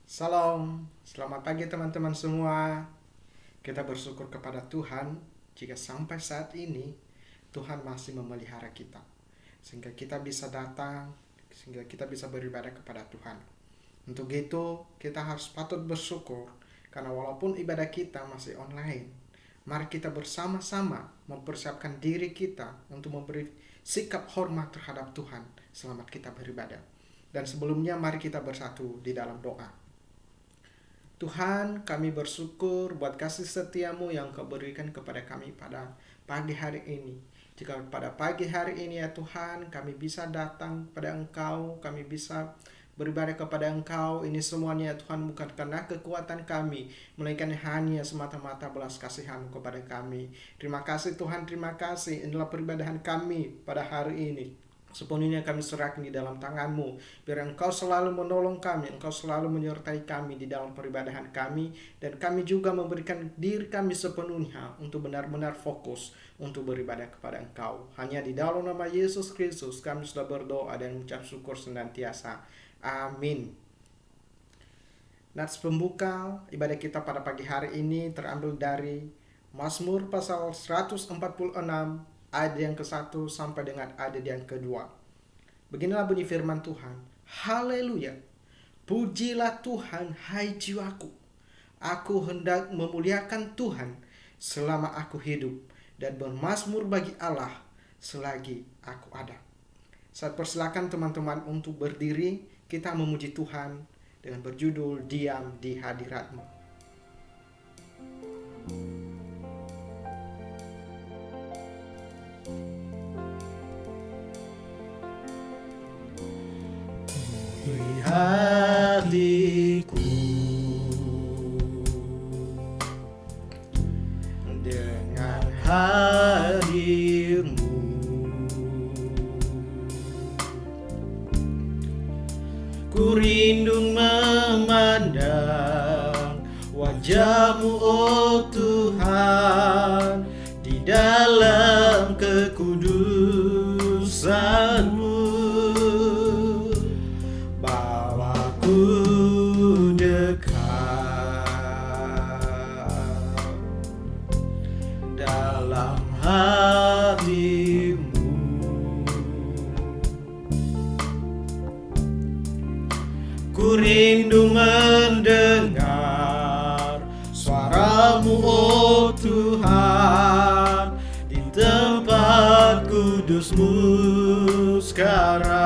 Salam, selamat pagi teman-teman semua. Kita bersyukur kepada Tuhan jika sampai saat ini Tuhan masih memelihara kita, sehingga kita bisa datang, sehingga kita bisa beribadah kepada Tuhan. Untuk itu kita harus patut bersyukur, karena walaupun ibadah kita masih online, mari kita bersama-sama mempersiapkan diri kita untuk memberi sikap hormat terhadap Tuhan selamat kita beribadah. Dan sebelumnya mari kita bersatu di dalam doa. Tuhan, kami bersyukur buat kasih setiamu yang Kau berikan kepada kami pada pagi hari ini. Jika pada pagi hari ini ya Tuhan, kami bisa datang pada Engkau, kami bisa beribadah kepada Engkau, ini semuanya ya Tuhan bukan karena kekuatan kami, melainkan hanya semata-mata belas kasihan-Mu kepada kami. Terima kasih Tuhan, terima kasih. Inilah peribadahan kami pada hari ini. Sepenuhnya kami serahkan di dalam tangan-Mu. Biar Engkau selalu menolong kami, Engkau selalu menyertai kami di dalam peribadahan kami. Dan kami juga memberikan diri kami sepenuhnya untuk benar-benar fokus untuk beribadah kepada Engkau. Hanya di dalam nama Yesus Kristus kami sudah berdoa dan mengucap syukur senantiasa. Amin. Nats pembuka ibadah kita pada pagi hari ini terambil dari Mazmur pasal 146 ayat yang ke-1 sampai dengan ayat yang ke-2. Beginilah bunyi firman Tuhan. Haleluya. Pujilah Tuhan, hai jiwaku. Aku hendak memuliakan Tuhan selama aku hidup, dan bermazmur bagi Allah selagi aku ada. Saya persilakan teman-teman untuk berdiri, kita memuji Tuhan dengan berjudul Diam di Hadirat-Mu. Hatiku dengan hadir-Mu, ku rindu memandang wajah-Mu, oh Tuhan, di dalam kekudusan-Mu. Dalam hati-Mu, ku rindu mendengar suara-Mu, oh Tuhan, di tempat kudus-Mu sekarang.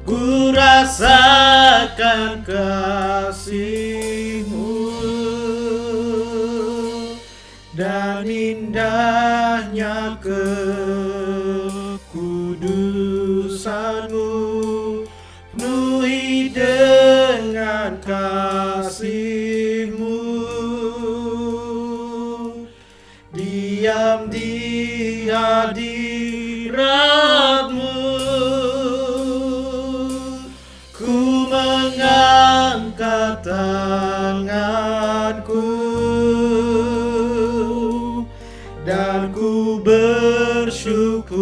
Ku rasakan kasih-Mu dan indahnya kekudusan-Mu, penuhi dengan kasih-Mu, diam di hadirat-Mu, ku mengangkat tanganku dan ku bersyukur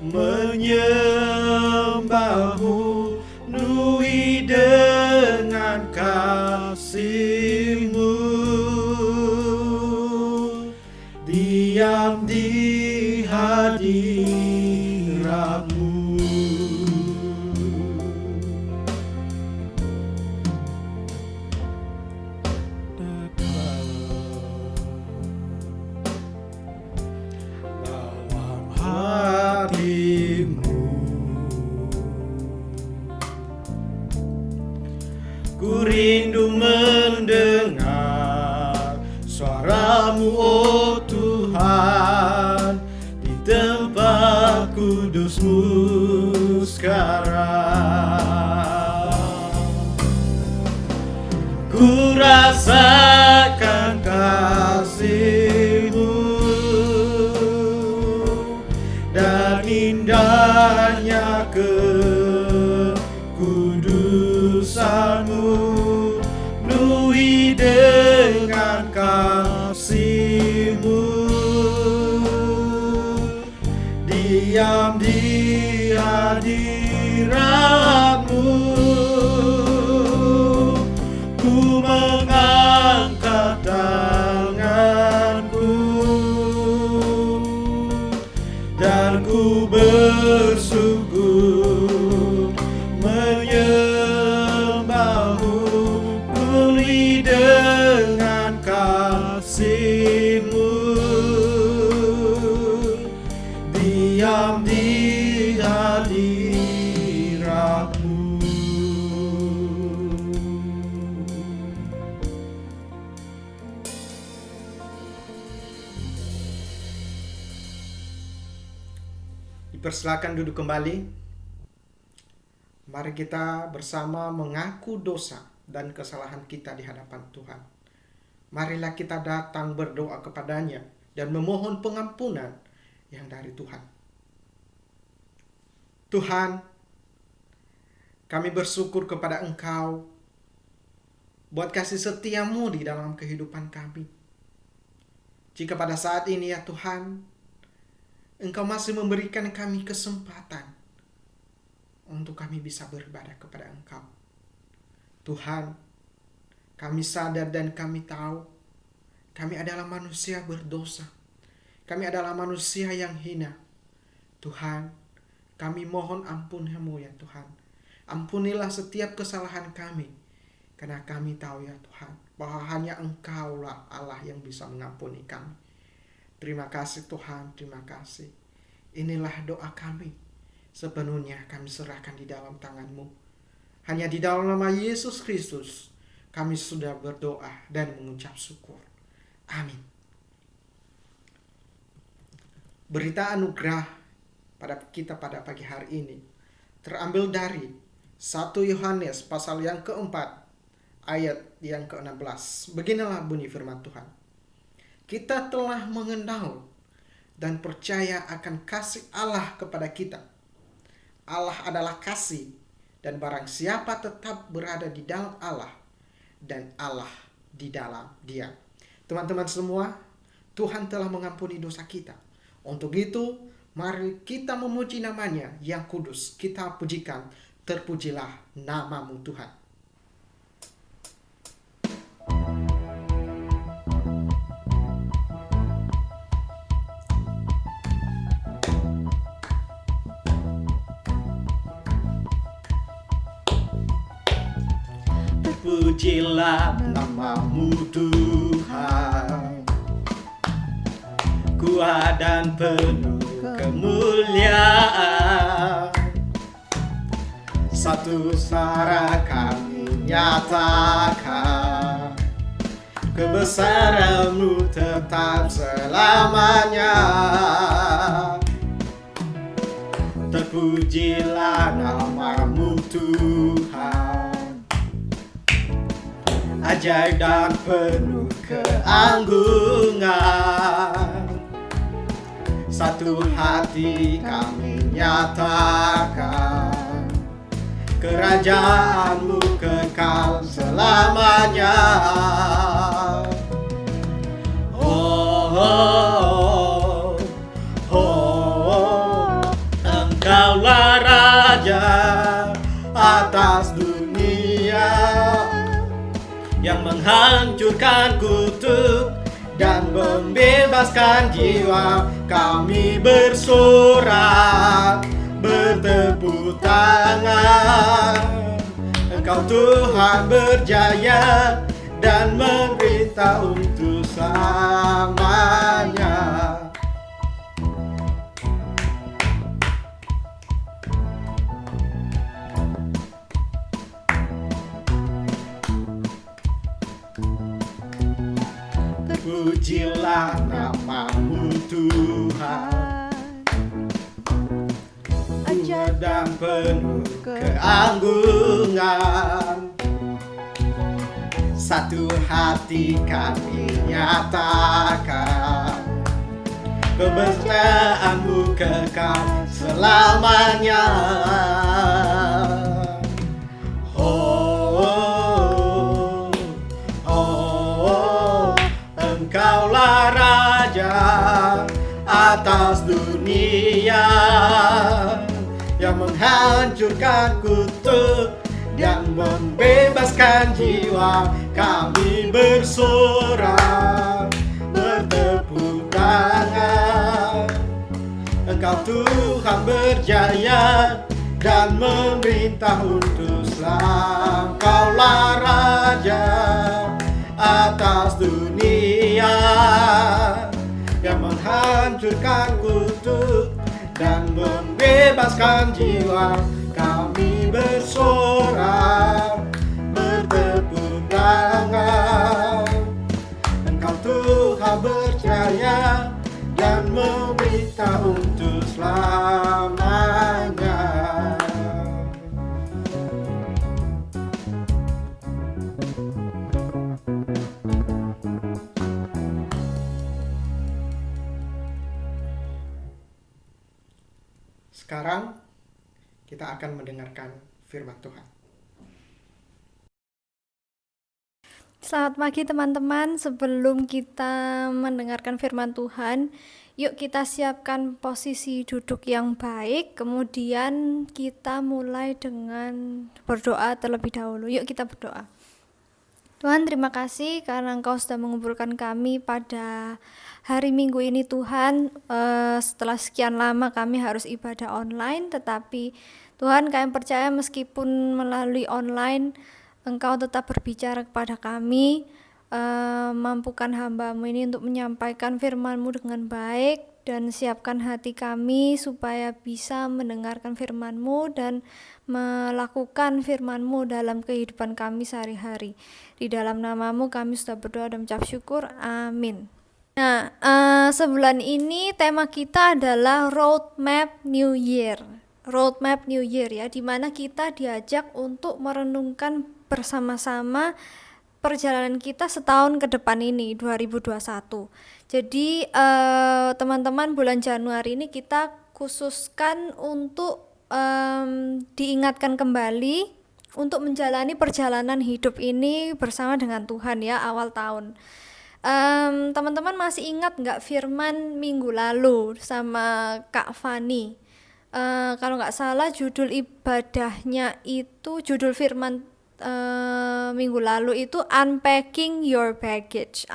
menyembah-Mu, penuhi dengan kasih-Mu, diam di hadirat-Mu. Ku rindu mendengar suara-Mu, oh Tuhan, di tempat kudus-Mu sekarang. Ku rasakan kasih-Mu dan indahnya kekudusan-Mu, penuhi dengan kasih-Mu, diam di hadirat-Mu. Ku mengangkat tanganku dan ku bersujud menyembah-Mu, penuhi dengan kasih-Mu, diam di hadirat-Mu. Dipersilakan duduk kembali. Mari kita bersama mengaku dosa dan kesalahan kita di hadapan Tuhan. Marilah kita datang berdoa kepadanya dan memohon pengampunan yang dari Tuhan. Tuhan, kami bersyukur kepada Engkau buat kasih setia-Mu di dalam kehidupan kami. Jika pada saat ini ya Tuhan, Engkau masih memberikan kami kesempatan untuk kami bisa beribadah kepada Engkau. Tuhan, kami sadar dan kami tahu kami adalah manusia berdosa. Kami adalah manusia yang hina. Tuhan, kami mohon ampun-Mu ya Tuhan. Ampunilah setiap kesalahan kami. Karena kami tahu ya Tuhan, bahwa hanya Engkaulah Allah yang bisa mengampuni kami. Terima kasih Tuhan, terima kasih. Inilah doa kami. Sepenuhnya kami serahkan di dalam tangan-Mu. Hanya di dalam nama Yesus Kristus kami sudah berdoa dan mengucap syukur. Amin. Berita anugerah pada kita pada pagi hari ini terambil dari 1 Yohanes pasal yang keempat ayat yang ke-16. Beginilah bunyi firman Tuhan. Kita telah mengenal dan percaya akan kasih Allah kepada kita. Allah adalah kasih, dan barang siapa tetap berada di dalam Allah dan Allah di dalam Dia. Teman-teman semua, Tuhan telah mengampuni dosa kita. Untuk itu, mari kita memuji namanya yang kudus. Kita pujikan, terpujilah nama-Mu Tuhan. Terpujilah nama-Mu Tuhan, kuat dan penuh kemuliaan. Satu suara kami nyatakan, kebesaran-Mu tetap selamanya. Terpujilah nama-Mu Tuhan, ajaib dan penuh keanggungan. Satu hati kami nyatakan, kerajaan-Mu kekal selamanya. Oh, oh, oh, oh, Engkaulah Raja atas dunia, yang menghancurkan kutuk dan membebaskan jiwa. Kami bersorak, bertepuk tangan. Engkau Tuhan berjaya dan memerintah untuk selamanya. Pujilah nama-Mu Tuhan, ajaib dan penuh keanggungan. Satu hati kami nyatakan, kebesaran-Mu kekal selamanya. Engkaulah Raja atas dunia, yang menghancurkan kutuk dan membebaskan jiwa. Kami bersorak, bertepuk tangan. Engkau Tuhan berjaya dan memerintah untuk Islam. Kaulah Raja atas dunia yang menghancurkan kutuk dan membebaskan jiwa. Kami bersorak, bertepuk tangan. Engkau Tuhan berjaya dan memerintah untuk selamanya. Sekarang kita akan mendengarkan firman Tuhan. Selamat pagi teman-teman. Sebelum kita mendengarkan firman Tuhan, yuk kita siapkan posisi duduk yang baik. Kemudian kita mulai dengan berdoa terlebih dahulu. Yuk kita berdoa. Tuhan, terima kasih karena Engkau sudah mengumpulkan kami pada hari Minggu ini Tuhan. Setelah sekian lama kami harus ibadah online, tetapi Tuhan, kami percaya meskipun melalui online Engkau tetap berbicara kepada kami. Mampukan hamba-Mu ini untuk menyampaikan firman-Mu dengan baik, dan siapkan hati kami supaya bisa mendengarkan firman-Mu dan melakukan firman-Mu dalam kehidupan kami sehari-hari. Di dalam nama-Mu kami sudah berdoa dan mengucap syukur. Amin. Nah, sebulan ini tema kita adalah Roadmap New Year. Roadmap New Year ya, dimana kita diajak untuk merenungkan bersama-sama perjalanan kita setahun ke depan ini, 2021. Jadi teman-teman, bulan Januari ini kita khususkan untuk diingatkan kembali untuk menjalani perjalanan hidup ini bersama dengan Tuhan ya, awal tahun. Teman-teman masih ingat nggak firman minggu lalu sama Kak Fani? Kalau nggak salah judul ibadahnya itu, judul firman minggu lalu itu Unpacking Your Baggage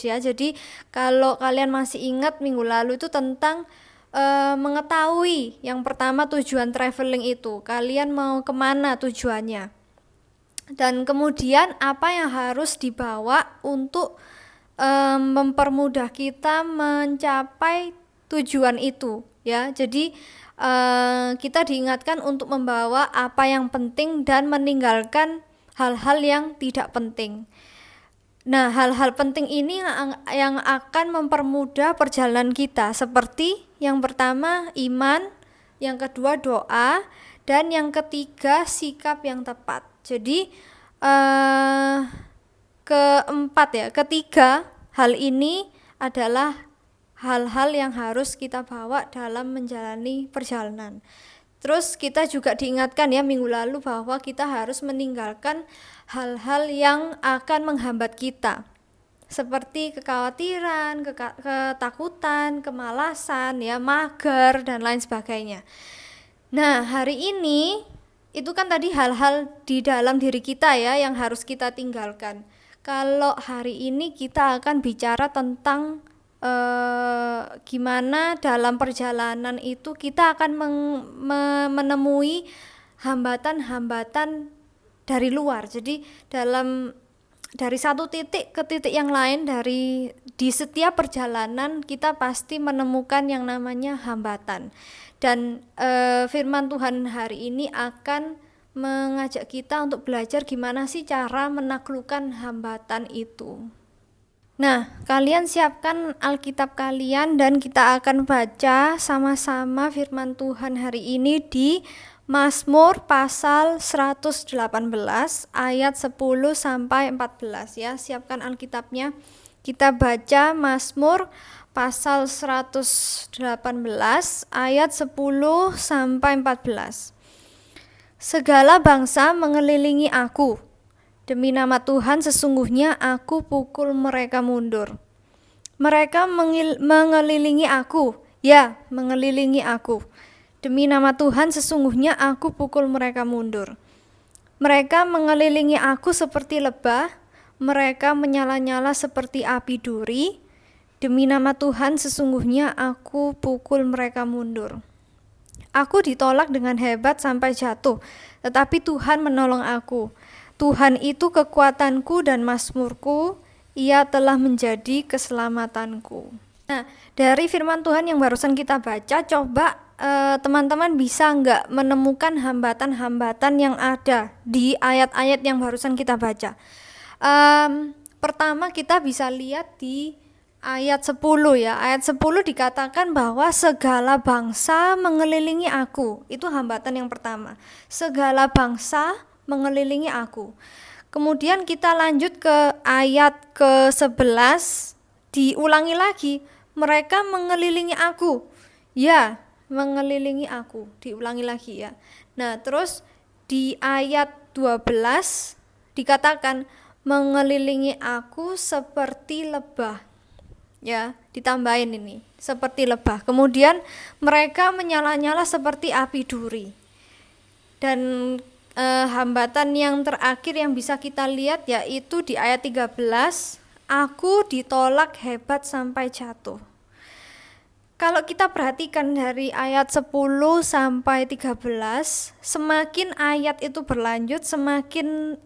ya. Jadi kalau kalian masih ingat, minggu lalu itu tentang mengetahui yang pertama tujuan traveling itu, kalian mau kemana tujuannya, dan kemudian apa yang harus dibawa untuk mempermudah kita mencapai tujuan itu ya. Jadi kita diingatkan untuk membawa apa yang penting dan meninggalkan hal-hal yang tidak penting. Nah, hal-hal penting ini yang akan mempermudah perjalanan kita, seperti yang pertama iman, yang kedua doa, dan yang ketiga sikap yang tepat. Jadi ketiga hal ini adalah hal-hal yang harus kita bawa dalam menjalani perjalanan. Terus kita juga diingatkan ya minggu lalu bahwa kita harus meninggalkan hal-hal yang akan menghambat kita, seperti kekhawatiran, ketakutan, kemalasan, ya, mager dan lain sebagainya. Nah, hari ini itu kan tadi hal-hal di dalam diri kita ya yang harus kita tinggalkan. Kalau hari ini kita akan bicara tentang gimana dalam perjalanan itu kita akan menemui hambatan-hambatan dari luar. Jadi dari satu titik ke titik yang lain, di setiap perjalanan kita pasti menemukan yang namanya hambatan. Dan firman Tuhan hari ini akan mengajak kita untuk belajar gimana sih cara menaklukkan hambatan itu. Nah, kalian siapkan Alkitab kalian dan kita akan baca sama-sama firman Tuhan hari ini di Mazmur pasal 118 ayat 10 sampai 14 ya. Siapkan Alkitabnya. Kita baca Mazmur pasal 118 ayat 10 sampai 14. Segala bangsa mengelilingi aku. Demi nama Tuhan sesungguhnya aku pukul mereka mundur. Mereka mengelilingi aku, ya, mengelilingi aku. Demi nama Tuhan sesungguhnya aku pukul mereka mundur. Mereka mengelilingi aku seperti lebah, mereka menyala-nyala seperti api duri. Demi nama Tuhan sesungguhnya aku pukul mereka mundur. Aku ditolak dengan hebat sampai jatuh, tetapi Tuhan menolong aku. Tuhan itu kekuatanku dan mazmurku, Ia telah menjadi keselamatanku. Nah, dari firman Tuhan yang barusan kita baca, coba teman-teman bisa nggak menemukan hambatan-hambatan yang ada di ayat-ayat yang barusan kita baca. Pertama kita bisa lihat di ayat 10 ya. Ayat 10 dikatakan bahwa segala bangsa mengelilingi aku. Itu hambatan yang pertama. Segala bangsa mengelilingi aku. Kemudian kita lanjut ke ayat ke-11, diulangi lagi, mereka mengelilingi aku. Ya, mengelilingi aku, diulangi lagi ya. Nah, terus di ayat 12 dikatakan mengelilingi aku seperti lebah. Ya, ditambahin ini, seperti lebah. Kemudian mereka menyala-nyala seperti api duri. Dan hambatan yang terakhir yang bisa kita lihat yaitu di ayat 13, aku ditolak hebat sampai jatuh. Kalau kita perhatikan dari ayat 10 sampai 13, semakin ayat itu berlanjut, semakin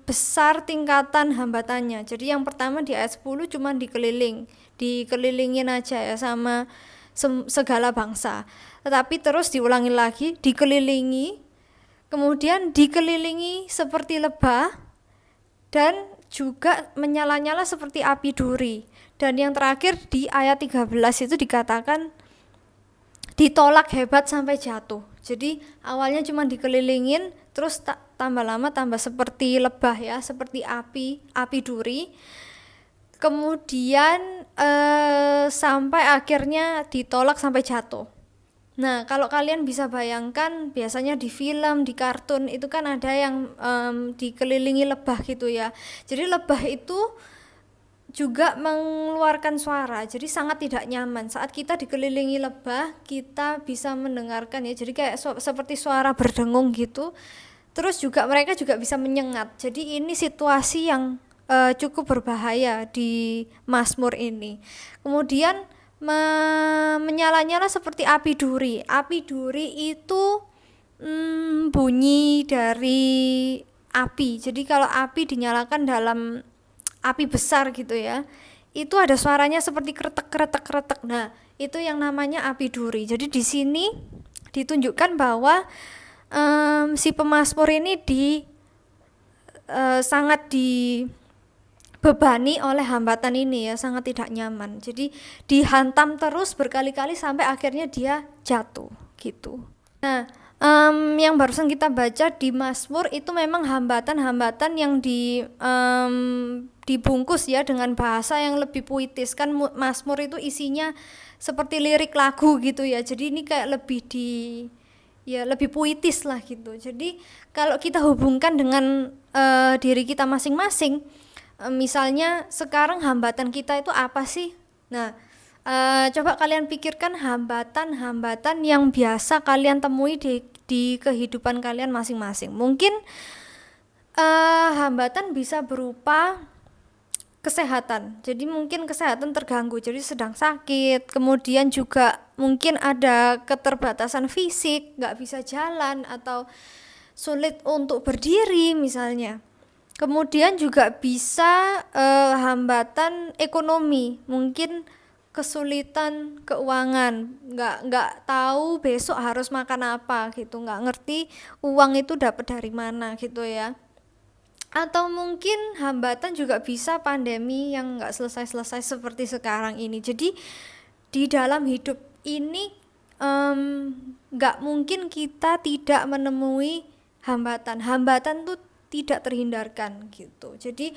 besar tingkatan hambatannya. Jadi yang pertama di ayat 10 cuma dikelilingin aja ya sama segala bangsa. Tetapi terus diulangi lagi, dikelilingi, kemudian dikelilingi seperti lebah, dan juga menyala-nyala seperti api duri. Dan yang terakhir di ayat 13 itu dikatakan ditolak hebat sampai jatuh. Jadi awalnya cuma dikelilingin, terus tambah lama tambah seperti lebah ya, seperti api duri. Kemudian sampai akhirnya ditolak sampai jatuh. Nah, kalau kalian bisa bayangkan, biasanya di film, di kartun itu kan ada yang dikelilingi lebah gitu ya. Jadi lebah itu juga mengeluarkan suara, jadi sangat tidak nyaman. Saat kita dikelilingi lebah, kita bisa mendengarkan ya, jadi kayak seperti suara berdengung gitu. Terus juga mereka juga bisa menyengat. Jadi ini situasi yang cukup berbahaya di Mazmur ini. Kemudian menyala-nyala seperti api duri. Api duri itu bunyi dari api. Jadi kalau api dinyalakan dalam api besar gitu ya, itu ada suaranya seperti kretek. Nah, itu yang namanya api duri. Jadi di sini ditunjukkan bahwa si pemazmur ini sangat dibebani oleh hambatan ini ya, sangat tidak nyaman. Jadi dihantam terus berkali-kali sampai akhirnya dia jatuh gitu. Nah, yang barusan kita baca di Mazmur itu memang hambatan-hambatan yang dibungkus ya dengan bahasa yang lebih puitis. Kan Mazmur itu isinya seperti lirik lagu gitu ya. Jadi ini kayak lebih puitis lah gitu. Jadi kalau kita hubungkan dengan diri kita masing-masing, misalnya sekarang hambatan kita itu apa sih? Nah, coba kalian pikirkan hambatan-hambatan yang biasa kalian temui di kehidupan kalian masing-masing. Mungkin hambatan bisa berupa kesehatan. Jadi mungkin kesehatan terganggu, jadi sedang sakit. Kemudian juga mungkin ada keterbatasan fisik, nggak bisa jalan atau sulit untuk berdiri misalnya. Kemudian juga bisa hambatan ekonomi, mungkin kesulitan keuangan, nggak tahu besok harus makan apa gitu, nggak ngerti uang itu dapat dari mana gitu ya. Atau mungkin hambatan juga bisa pandemi yang nggak selesai-selesai seperti sekarang ini. Jadi di dalam hidup ini nggak mungkin kita tidak menemui hambatan tuh tidak terhindarkan gitu. Jadi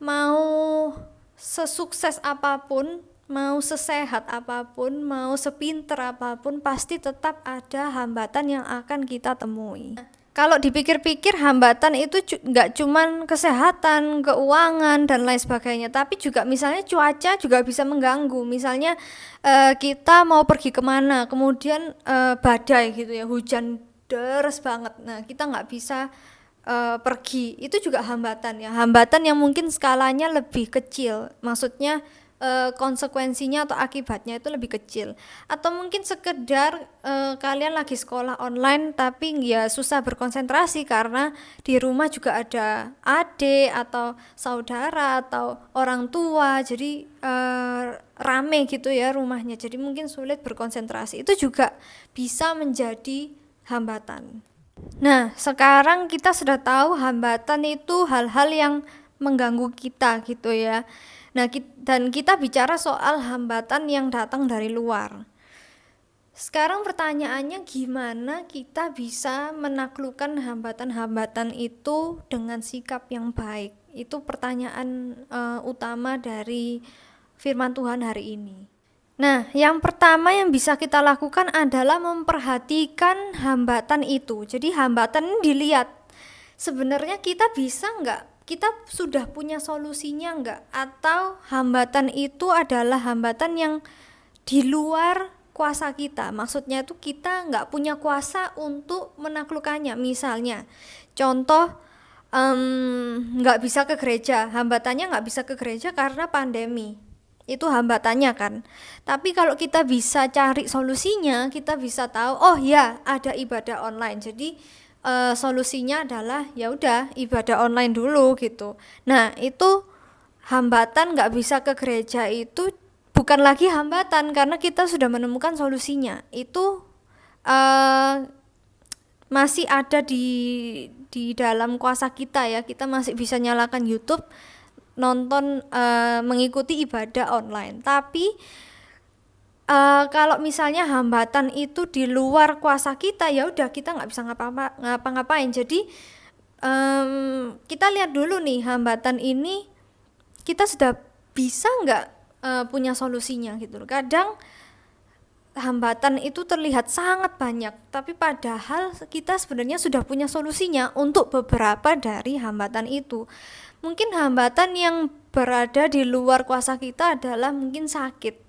mau sesukses apapun, mau sesehat apapun, mau sepinter apapun, pasti tetap ada hambatan yang akan kita temui. Kalau dipikir-pikir hambatan itu nggak cuman kesehatan, keuangan dan lain sebagainya, tapi juga misalnya cuaca juga bisa mengganggu. Misalnya kita mau pergi kemana, kemudian badai gitu ya, hujan deras banget. Nah kita nggak bisa pergi, itu juga hambatan ya. Hambatan yang mungkin skalanya lebih kecil, maksudnya konsekuensinya atau akibatnya itu lebih kecil. Atau mungkin sekedar kalian lagi sekolah online tapi ya susah berkonsentrasi karena di rumah juga ada adik atau saudara atau orang tua, jadi rame gitu ya rumahnya, jadi mungkin sulit berkonsentrasi. Itu juga bisa menjadi hambatan. Nah, sekarang kita sudah tahu hambatan itu hal-hal yang mengganggu kita gitu ya. Nah, dan kita bicara soal hambatan yang datang dari luar. Sekarang pertanyaannya, gimana kita bisa menaklukkan hambatan-hambatan itu dengan sikap yang baik? Itu pertanyaan utama dari firman Tuhan hari ini. Nah, yang pertama yang bisa kita lakukan adalah memperhatikan hambatan itu. Jadi hambatan ini dilihat, sebenarnya kita bisa nggak? Kita sudah punya solusinya nggak? Atau hambatan itu adalah hambatan yang di luar kuasa kita? Maksudnya itu kita nggak punya kuasa untuk menaklukkannya. Misalnya, contoh nggak bisa ke gereja. Hambatannya nggak bisa ke gereja karena pandemi. Itu hambatannya kan. Tapi kalau kita bisa cari solusinya, kita bisa tahu, oh ya ada ibadah online. Jadi solusinya adalah ya udah ibadah online dulu gitu. Nah itu hambatan nggak bisa ke gereja itu bukan lagi hambatan karena kita sudah menemukan solusinya. Itu masih ada di dalam kuasa kita ya. Kita masih bisa nyalakan YouTube, nonton, mengikuti ibadah online. Tapi kalau misalnya hambatan itu di luar kuasa kita, ya udah kita nggak bisa ngapa-ngapain. Jadi kita lihat dulu nih, hambatan ini kita sudah bisa nggak punya solusinya gitu. Kadang hambatan itu terlihat sangat banyak, tapi padahal kita sebenarnya sudah punya solusinya untuk beberapa dari hambatan itu. Mungkin hambatan yang berada di luar kuasa kita adalah mungkin sakit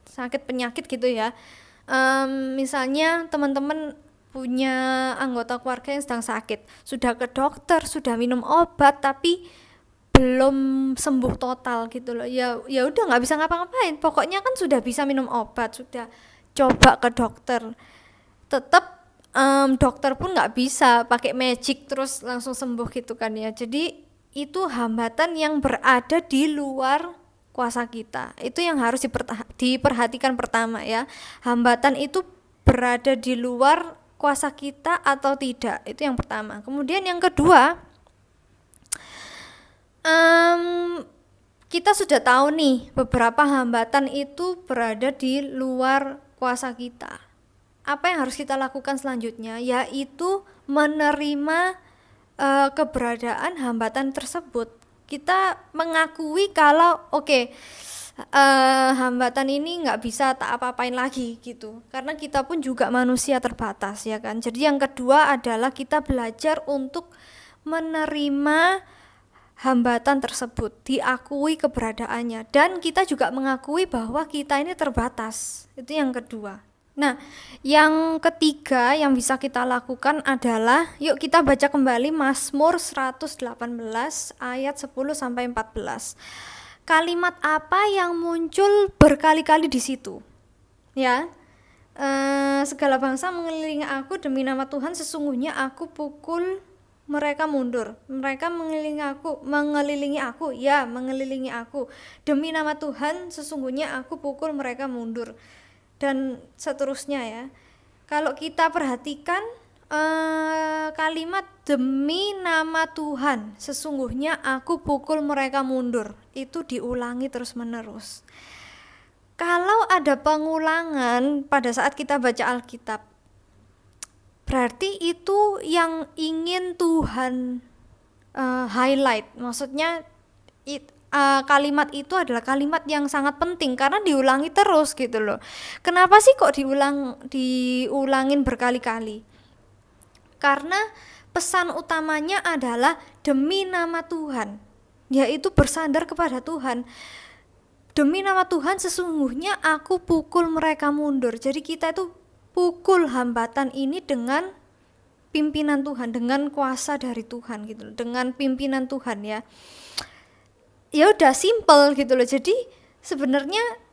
penyakit gitu ya. Misalnya teman-teman punya anggota keluarga yang sedang sakit, sudah ke dokter, sudah minum obat, tapi belum sembuh total gitu loh. Ya udah nggak bisa ngapa-ngapain. Pokoknya kan sudah bisa minum obat, sudah coba ke dokter, tetap dokter pun nggak bisa pakai magic terus langsung sembuh gitu kan ya. Jadi itu hambatan yang berada di luar kuasa kita. Itu yang harus diperhatikan pertama ya. Hambatan itu berada di luar kuasa kita atau tidak. Itu yang pertama. Kemudian yang kedua, kita sudah tahu nih beberapa hambatan itu berada di luar kuasa kita. Apa yang harus kita lakukan selanjutnya? Yaitu menerima keberadaan hambatan tersebut. Kita mengakui kalau hambatan ini nggak bisa tak apa-apain lagi gitu, karena kita pun juga manusia terbatas ya kan. Jadi yang kedua adalah kita belajar untuk menerima hambatan tersebut, diakui keberadaannya, dan kita juga mengakui bahwa kita ini terbatas. Itu yang kedua. Nah, yang ketiga yang bisa kita lakukan adalah, yuk kita baca kembali Mazmur 118 ayat 10-14. Kalimat apa yang muncul berkali-kali di situ? Ya, segala bangsa mengelilingi aku, demi nama Tuhan sesungguhnya aku pukul mereka mundur. Mereka mengelilingi aku. Demi nama Tuhan sesungguhnya aku pukul mereka mundur. Dan seterusnya ya. Kalau kita perhatikan kalimat demi nama Tuhan sesungguhnya aku pukul mereka mundur, itu diulangi terus menerus. Kalau ada pengulangan pada saat kita baca Alkitab, berarti itu yang ingin Tuhan highlight. Maksudnya kalimat itu adalah kalimat yang sangat penting karena diulangi terus gitu loh. Kenapa sih kok diulangin berkali-kali? Karena pesan utamanya adalah demi nama Tuhan, yaitu bersandar kepada Tuhan. Demi nama Tuhan sesungguhnya aku pukul mereka mundur. Jadi kita itu pukul hambatan ini dengan pimpinan Tuhan, dengan kuasa dari Tuhan gitu loh, dengan pimpinan Tuhan ya. Ya udah simple gitu loh. Jadi sebenarnya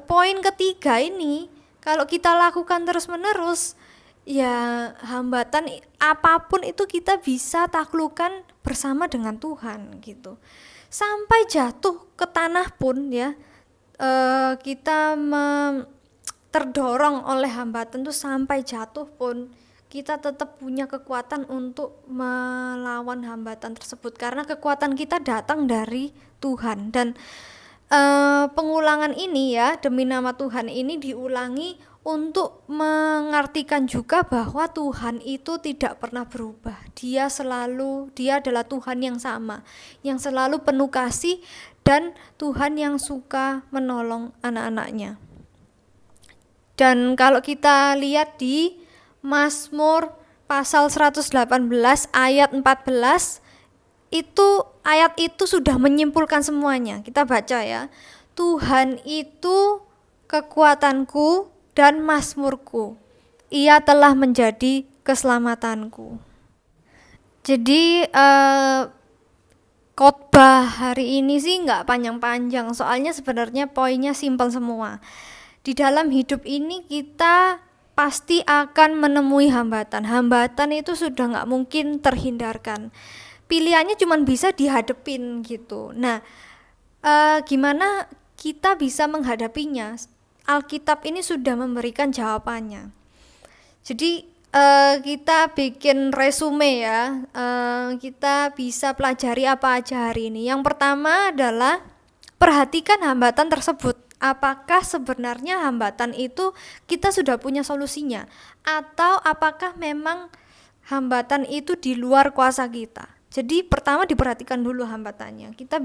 poin ketiga ini kalau kita lakukan terus-menerus, ya hambatan apapun itu kita bisa taklukkan bersama dengan Tuhan gitu. Sampai jatuh ke tanah pun ya, kita terdorong oleh hambatan tuh sampai jatuh pun kita tetap punya kekuatan untuk melawan hambatan tersebut, karena kekuatan kita datang dari Tuhan. Dan pengulangan ini ya, demi nama Tuhan ini diulangi untuk mengartikan juga bahwa Tuhan itu tidak pernah berubah. Dia adalah Tuhan yang sama, yang selalu penuh kasih, dan Tuhan yang suka menolong anak-anaknya. Dan kalau kita lihat di Mazmur pasal 118 ayat 14, ayat itu sudah menyimpulkan semuanya. Kita baca ya. Tuhan itu kekuatanku dan mazmurku, Ia telah menjadi keselamatanku. Jadi khotbah hari ini sih nggak panjang-panjang, soalnya sebenarnya poinnya simpel semua. Di dalam hidup ini kita pasti akan menemui hambatan. Hambatan itu sudah nggak mungkin terhindarkan. Pilihannya cuma bisa dihadepin gitu. Nah, gimana kita bisa menghadapinya? Alkitab ini sudah memberikan jawabannya. Jadi kita bikin resume ya, kita bisa pelajari apa aja hari ini. Yang pertama adalah perhatikan hambatan tersebut. Apakah sebenarnya hambatan itu kita sudah punya solusinya, atau apakah memang hambatan itu di luar kuasa kita? Jadi pertama diperhatikan dulu hambatannya. Kita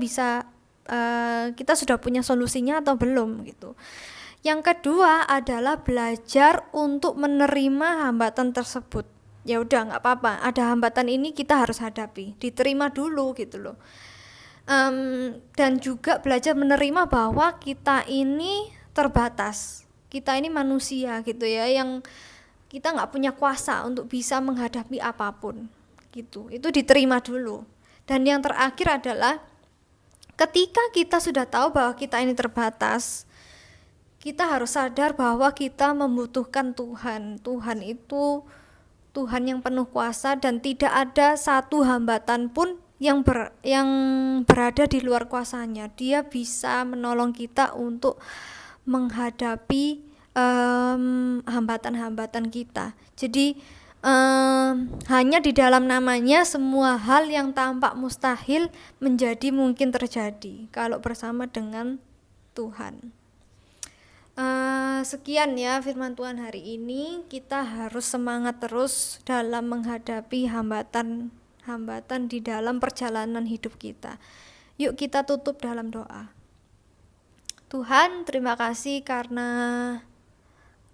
sudah punya solusinya atau belum gitu. Yang kedua adalah belajar untuk menerima hambatan tersebut. Ya udah nggak apa-apa, ada hambatan ini kita harus hadapi, diterima dulu gitu loh. Dan juga belajar menerima bahwa kita ini terbatas, kita ini manusia gitu ya, yang kita nggak punya kuasa untuk bisa menghadapi apapun gitu. Itu diterima dulu. Dan yang terakhir adalah ketika kita sudah tahu bahwa kita ini terbatas, kita harus sadar bahwa kita membutuhkan Tuhan. Tuhan itu Tuhan yang penuh kuasa, dan tidak ada satu hambatan pun yang berada di luar kuasanya. Dia bisa menolong kita untuk menghadapi hambatan-hambatan kita. Jadi hanya di dalam namanya semua hal yang tampak mustahil menjadi mungkin terjadi kalau bersama dengan Tuhan. Sekian ya firman Tuhan hari ini. Kita harus semangat terus dalam menghadapi hambatan di dalam perjalanan hidup kita. Yuk kita tutup dalam doa. Tuhan, terima kasih karena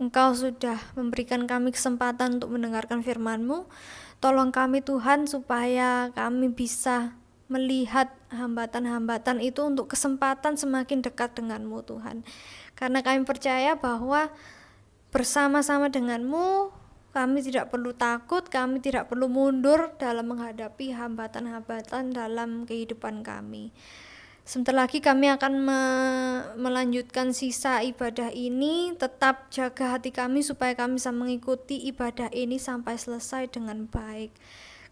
Engkau sudah memberikan kami kesempatan untuk mendengarkan firman-Mu. Tolong kami Tuhan supaya kami bisa melihat hambatan-hambatan itu untuk kesempatan semakin dekat dengan-Mu Tuhan. Karena kami percaya bahwa bersama-sama dengan-Mu kami tidak perlu takut, kami tidak perlu mundur dalam menghadapi hambatan-hambatan dalam kehidupan kami. Sebentar lagi kami akan melanjutkan sisa ibadah ini. Tetap jaga hati kami supaya kami bisa mengikuti ibadah ini sampai selesai dengan baik.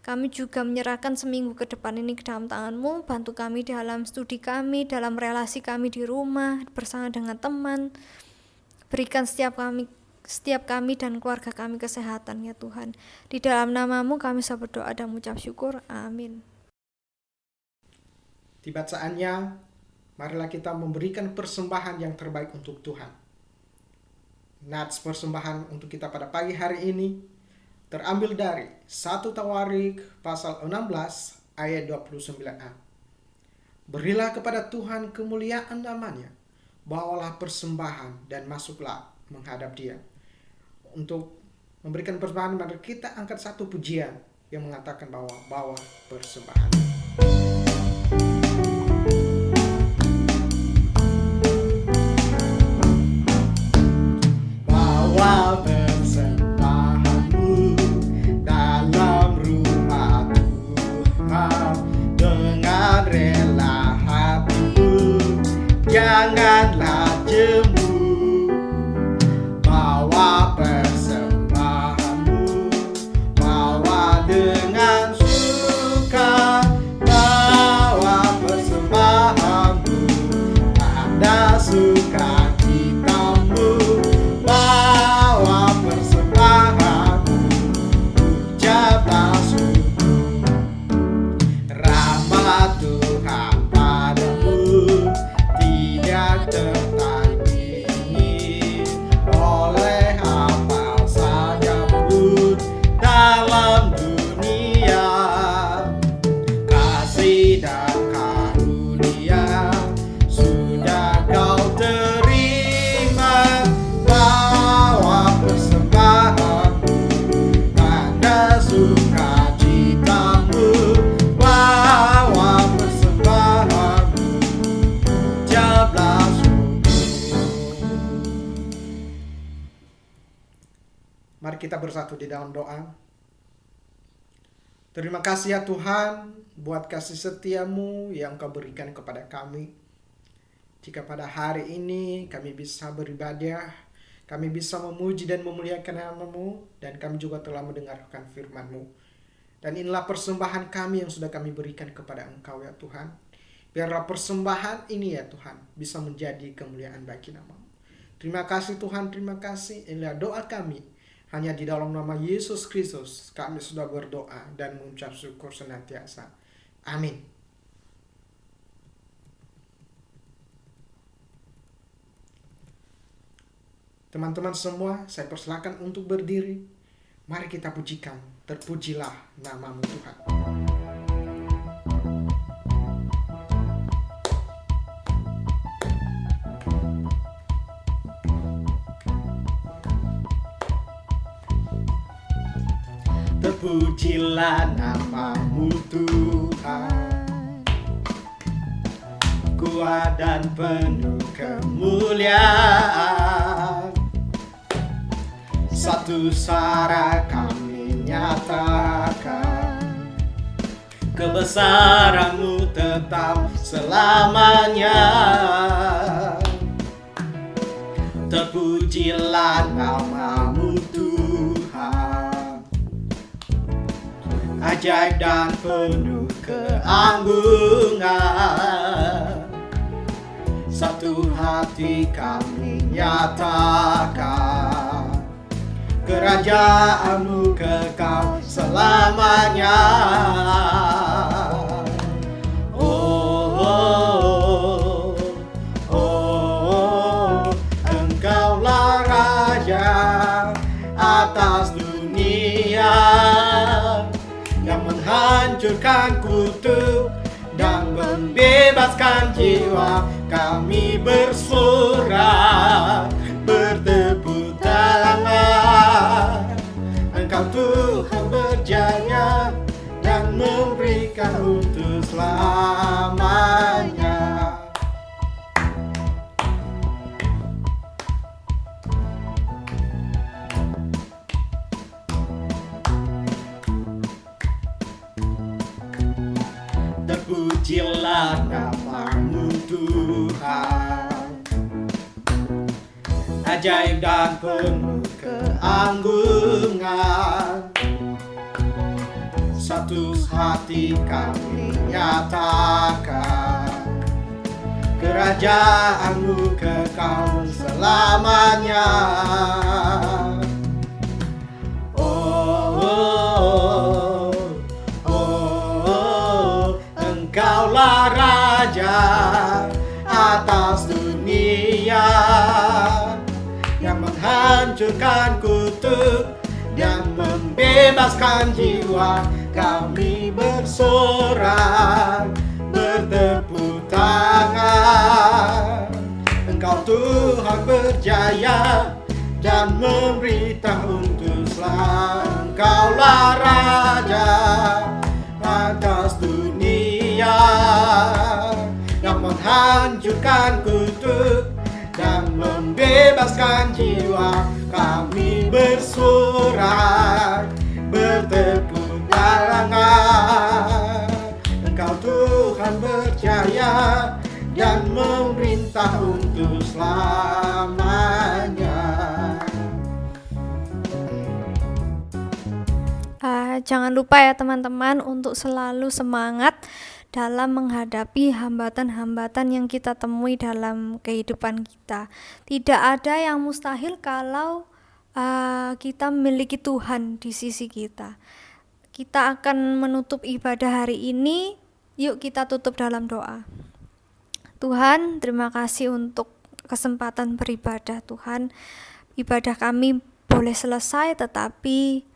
Kami juga menyerahkan seminggu ke depan ini ke dalam tangan-Mu. Bantu kami dalam studi kami, dalam relasi kami di rumah, bersama dengan teman. Berikan setiap kami dan keluarga kami kesehatan ya Tuhan. Di dalam nama-Mu kami saya berdoa dan mengucap syukur. Amin. Tiba saatnya, marilah kita memberikan persembahan yang terbaik untuk Tuhan. Nats persembahan untuk kita pada pagi hari ini terambil dari 1 Tawarik pasal 16 ayat 29a. Berilah kepada Tuhan kemuliaan namanya, bawalah persembahan dan masuklah menghadap Dia. Untuk memberikan persembahan, mari kita angkat satu pujian. yang mengatakan bahwa bawa persembahan. Bawa persembahanmu dalam rumah Tuhan dengan rela hatimu, janganlah jemu. Bawa persembahanmu, bawa dengan suka, bawa persembahanmu, ada sukacitamu. Bawa persembahanmu, ucaplah syukur. Rahmat Tuhan padamu tidak tertandingi oleh apa saja pun dalam dunia. Kasih dan karunia sudah kau terima. Bawa persembahanmu, tanda sukacitamu. Bawa persembahanmu, ucaplah syukur. Mari kita bersatu di dalam doa. Terima kasih ya Tuhan buat kasih setiamu yang kau berikan kepada kami. Jika pada hari ini kami bisa beribadah, kami bisa memuji dan memuliakan nama-Mu, dan kami juga telah mendengarkan firman-Mu. Dan inilah persembahan kami yang sudah kami berikan kepada Engkau ya Tuhan. Biarlah persembahan ini ya Tuhan bisa menjadi kemuliaan bagi nama-Mu. Terima kasih Tuhan, terima kasih. Inilah doa kami. Hanya di dalam nama Yesus Kristus kami sudah berdoa dan mengucap syukur senantiasa. Amin. Teman-teman semua, saya persilakan untuk berdiri. Mari kita pujikan, terpujilah nama-Mu Tuhan. Terpujilah nama-Mu Tuhan, kuat dan penuh kemuliaan. Satu suara kami nyatakan, kebesaran-Mu tetap selamanya. Terpujilah nama-Mu Tuhan, ajaib dan penuh keanggungan. Satu hati kami nyatakan, kerajaan-Mu kekal selamanya. Oh, oh, oh, oh, Engkaulah Raja atas dunia, yang menghancurkan kutuk dan membebaskan jiwa. Kami bersorak, bertepuk tangan. Engkau Tuhan berjaya dan memberikan untuk selamanya. Terpujilah nama-Mu Tuhan, ajaib dan penuh keanggungan. Satu hati kami nyatakan, kerajaan-Mu kekal selamanya. Oh, oh, oh, oh, Engkaulah Raja atas dunia, yang menghancurkan kutuk dan membebaskan jiwa. Kami bersorak, bertepuk tangan. Engkau Tuhan berjaya dan memberitahu untuk kuduslah, Engkaulah Raja atas dunia, yang menghancurkan kutuk dan membebaskan jiwa. Kami bersorak, bertepuk tangan, Engkau Tuhan berjaya dan memerintah untuk selamanya. Jangan lupa ya teman-teman untuk selalu semangat dalam menghadapi hambatan-hambatan yang kita temui dalam kehidupan kita. Tidak ada yang mustahil kalau kita memiliki Tuhan di sisi kita. Kita akan menutup ibadah hari ini. Yuk kita tutup dalam doa. Tuhan, terima kasih untuk kesempatan beribadah. Tuhan, ibadah kami boleh selesai, tetapi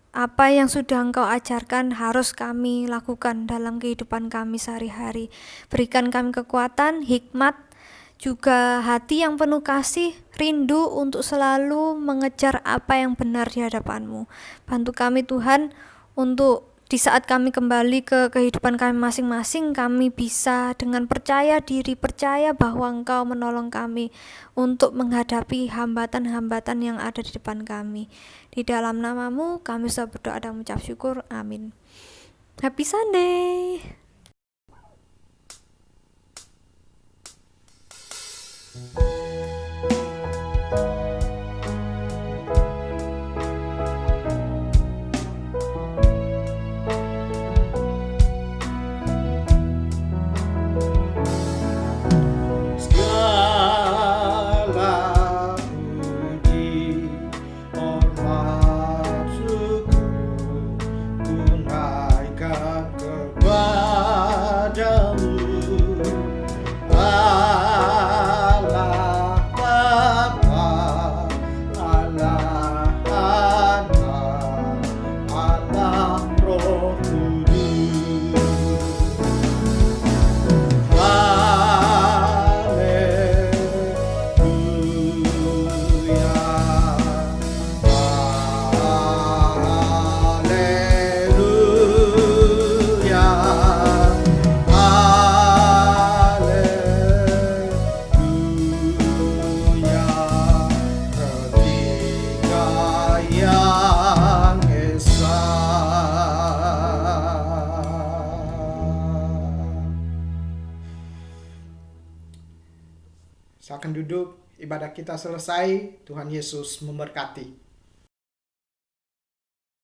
apa yang sudah Engkau ajarkan harus kami lakukan dalam kehidupan kami sehari-hari. Berikan kami kekuatan, hikmat, juga hati yang penuh kasih, rindu untuk selalu mengejar apa yang benar di hadapan-Mu. Bantu kami Tuhan, untuk di saat kami kembali ke kehidupan kami masing-masing, kami bisa dengan percaya diri, percaya bahwa Engkau menolong kami untuk menghadapi hambatan-hambatan yang ada di depan kami. Di dalam nama-Mu kami sudah berdoa dan mengucap syukur. Amin. Happy Sunday. Silakan duduk, ibadah kita selesai. Tuhan Yesus memberkati.